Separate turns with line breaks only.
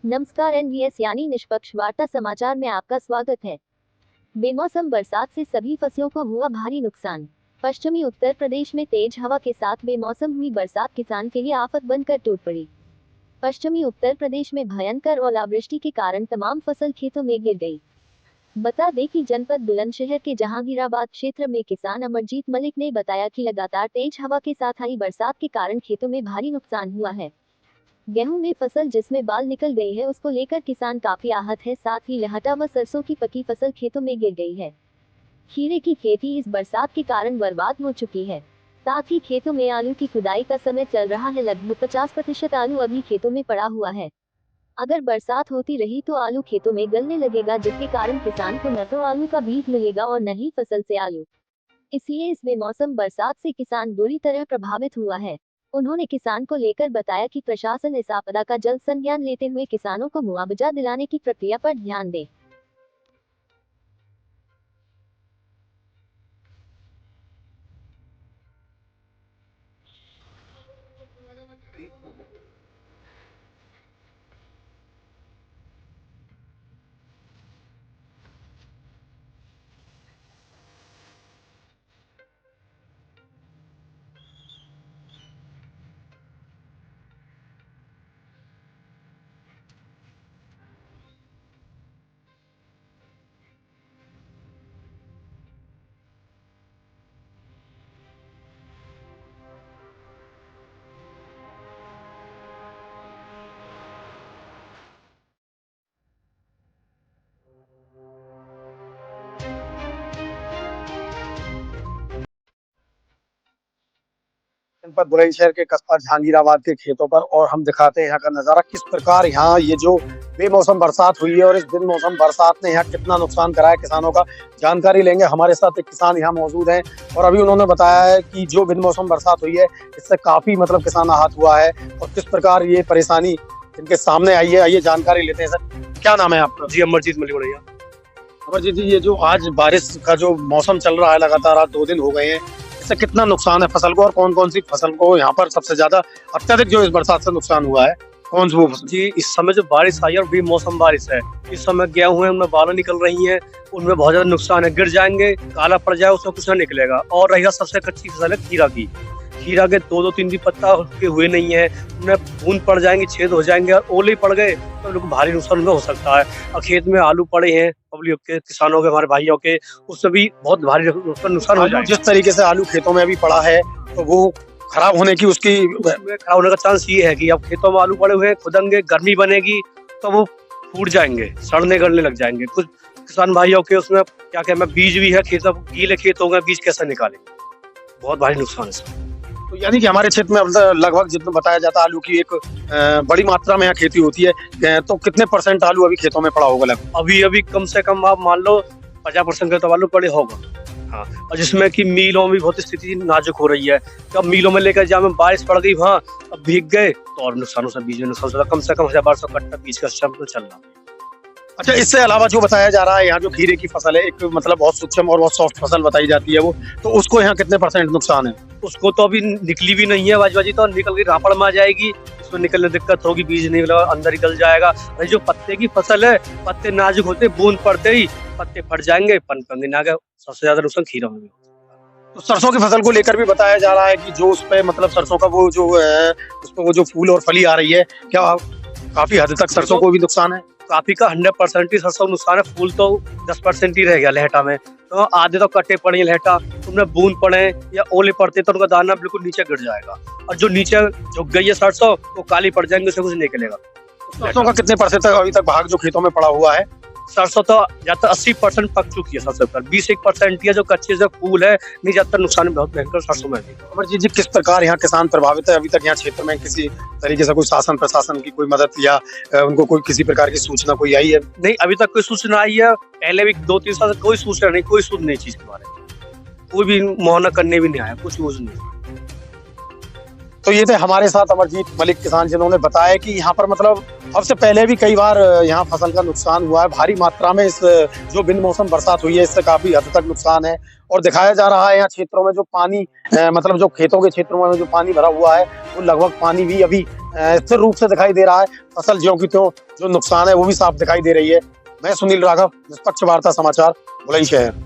नमस्कार, एनवीएस यानी निष्पक्ष वार्ता समाचार में आपका स्वागत है। बेमौसम बरसात से सभी फसलों को हुआ भारी नुकसान। पश्चिमी उत्तर प्रदेश में तेज हवा के साथ बेमौसम हुई बरसात किसान के लिए आफत बनकर टूट पड़ी। पश्चिमी उत्तर प्रदेश में भयंकर ओलावृष्टि के कारण तमाम फसल खेतों में गिर गई। बता दें कि जनपद बुलंदशहर के जहांगीराबाद क्षेत्र में किसान अमरजीत मलिक ने बताया कि लगातार तेज हवा के साथ आई बरसात के कारण खेतों में भारी नुकसान हुआ है। गेहूं में फसल जिसमें बाल निकल गई है, उसको लेकर किसान काफी आहत है। साथ ही लहटा व सरसों की पकी फसल खेतों में गिर गई है। खीरे की खेती इस बरसात के कारण बर्बाद हो चुकी है। साथ ही खेतों में आलू की खुदाई का समय चल रहा है। लगभग 50% आलू अभी खेतों में पड़ा हुआ है। अगर बरसात होती रही तो आलू खेतों में गलने लगेगा, जिसके कारण किसान को न तो आलू का बीज मिलेगा और न ही फसल से आलू। इसलिए इस बेमौसम बरसात से किसान बुरी तरह प्रभावित हुआ है। उन्होंने किसान को लेकर बताया कि प्रशासन इस आपदा का जल्द संज्ञान लेते हुए किसानों को मुआवजा दिलाने की प्रक्रिया पर ध्यान दे।
जनपद बुलंदशहर के कस्बा जहांगीराबाद के खेतों पर और हम दिखाते हैं यहाँ का नजारा। किस प्रकार यहाँ ये जो बेमौसम बरसात हुई है और इस बेमौसम बरसात ने यहाँ कितना नुकसान करा है किसानों का, जानकारी लेंगे। हमारे साथ एक किसान यहाँ मौजूद हैं और अभी उन्होंने बताया है कि जो बेमौसम बरसात हुई है इससे काफी किसान आहत हुआ है और किस प्रकार ये परेशानी इनके सामने आई है। आइए जानकारी लेते हैं। सर, क्या नाम है आपका?
जी, अमरजीत मलिक भैया।
अमरजीत जी, ये जो आज बारिश का जो मौसम चल रहा है लगातार, आज 2 दिन हो गए हैं, इससे कितना नुकसान है फसल को और कौन कौन सी फसल को यहाँ पर सबसे ज्यादा अत्यधिक जो इस बरसात से नुकसान हुआ है, कौन सी वो फसल?
जी, इस समय जो बारिश आई है और बेमौसम बारिश है, इस समय गेहूं है उनमें बालें निकल रही हैं, उनमें बहुत ज्यादा नुकसान है। गिर जाएंगे, काला पड़ जाए, उसमें कुछ ना निकलेगा। और रहेगा सबसे कच्ची फसल है खीरा की। खीरा के 2-2, 3 पत्ता के हुए नहीं है, उनमें बूंद पड़ जाएंगे, छेद हो जाएंगे और ओले पड़ गए तो उनको भारी नुकसान उनमें हो सकता है। और खेत में आलू पड़े हैं पब्लिक के, किसानों के, हमारे भाइयों के, उससे भी बहुत भारी नुकसान हो जाएगा।
जिस तरीके से आलू खेतों में अभी पड़ा है तो वो खराब होने की
खराब होने का चांस ये है कि अब खेतों में आलू पड़े हुए खुदेंगे, गर्मी बनेगी तो वो फूट जाएंगे, सड़ने गलने लग जाएंगे। कुछ किसान भाइयों के उसमें क्या कहना, बीज भी है, खेत गीले खेत होंगे, बीज कैसे निकालेंगे, बहुत भारी नुकसान है।
तो यानी कि हमारे क्षेत्र में अब लगभग जितना बताया जाता है आलू की एक बड़ी मात्रा में यहाँ खेती होती है, तो कितने % आलू अभी खेतों में पड़ा होगा लगभग?
अभी कम से कम आप मान लो 50% का तो आलू पड़े होगा। हाँ, और जिसमें कि मीलों में बहुत स्थिति नाजुक हो रही है। तो अब मीलों में लेकर जहाँ में बारिश पड़ गई वहाँ अब भीग गए तो और नुकसानों से बीज में नुकसान होगा। कम से कम 1200 कट्टा बीज का सिस्टम तो चल रहा है।
अच्छा, इससे अलावा जो बताया जा रहा है यहाँ जो खीरे की फसल है, एक बहुत सूक्ष्म और बहुत सॉफ्ट फसल बताई जाती है वो, तो उसको यहाँ कितने % नुकसान है?
उसको तो अभी निकली भी नहीं है, बाजी तो निकल गई, रापड़ में आ जाएगी, उसमें निकलने दिक्कत होगी, बीज निकलेगा, अंदर निकल जाएगा। जो पत्ते की फसल है, पत्ते नाजुक होते, बूंद पड़ते ही पत्ते फट जाएंगे, पनपन आ गए। सबसे ज्यादा नुकसान खीरा में।
तो सरसों की फसल को लेकर भी बताया जा रहा है कि जो उस पे सरसों का वो जो है उस पे वो जो फूल और फली आ रही है, क्या काफी हद तक सरसों को भी नुकसान है?
काफी का 100% ही सरसों नुकसान है। फूल तो 10% ही रह गया लहटा में, तो आधे तो कटे पड़े लहटा, उनमें बूंद पड़े या ओले पड़ते तो उनका दाना बिल्कुल नीचे गिर जाएगा और जो नीचे झुक गई है सरसों वो काली पड़ जाएंगे, उससे कुछ नहीं निकलेगा।
सरसों का कितने % तक अभी तक भाग जो खेतों में पड़ा हुआ है?
सरसों तो ज्यादा 80% पक चुकी है सरसों पर, 20% ही है जो कच्चे जो फूल है, नहीं ज्यादा नुकसान बहुत भयंकर सरसों में भी।
अमरजीत जी, किस प्रकार यहाँ किसान प्रभावित है? अभी तक यहाँ क्षेत्र में किसी तरीके से कोई शासन प्रशासन की कोई मदद या उनको कोई किसी प्रकार की सूचना कोई आई है?
नहीं, अभी तक कोई सूचना आई है। पहले भी 2-3 साल से कोई सूचना नहीं, कोई सुध नहीं चीज के बारे में, कोई भी मुआयना करने भी नहीं आया, कुछ यूज नहीं।
तो ये थे हमारे साथ अमरजीत मलिक किसान, जिन्होंने बताया कि यहाँ पर मतलब अब से पहले भी कई बार यहाँ फसल का नुकसान हुआ है भारी मात्रा में। इस जो बिन मौसम बरसात हुई है इससे काफी हद तक नुकसान है। और दिखाया जा रहा है यहाँ क्षेत्रों में जो पानी मतलब जो खेतों के क्षेत्रों में जो पानी भरा हुआ है वो लगभग पानी भी अभी स्थिर रूप से दिखाई दे रहा है। फसल ज्यों की त्यों जो नुकसान है वो भी साफ दिखाई दे रही है। मैं सुनील राघव, निष्पक्ष वार्ता समाचार, बुलंदशहर।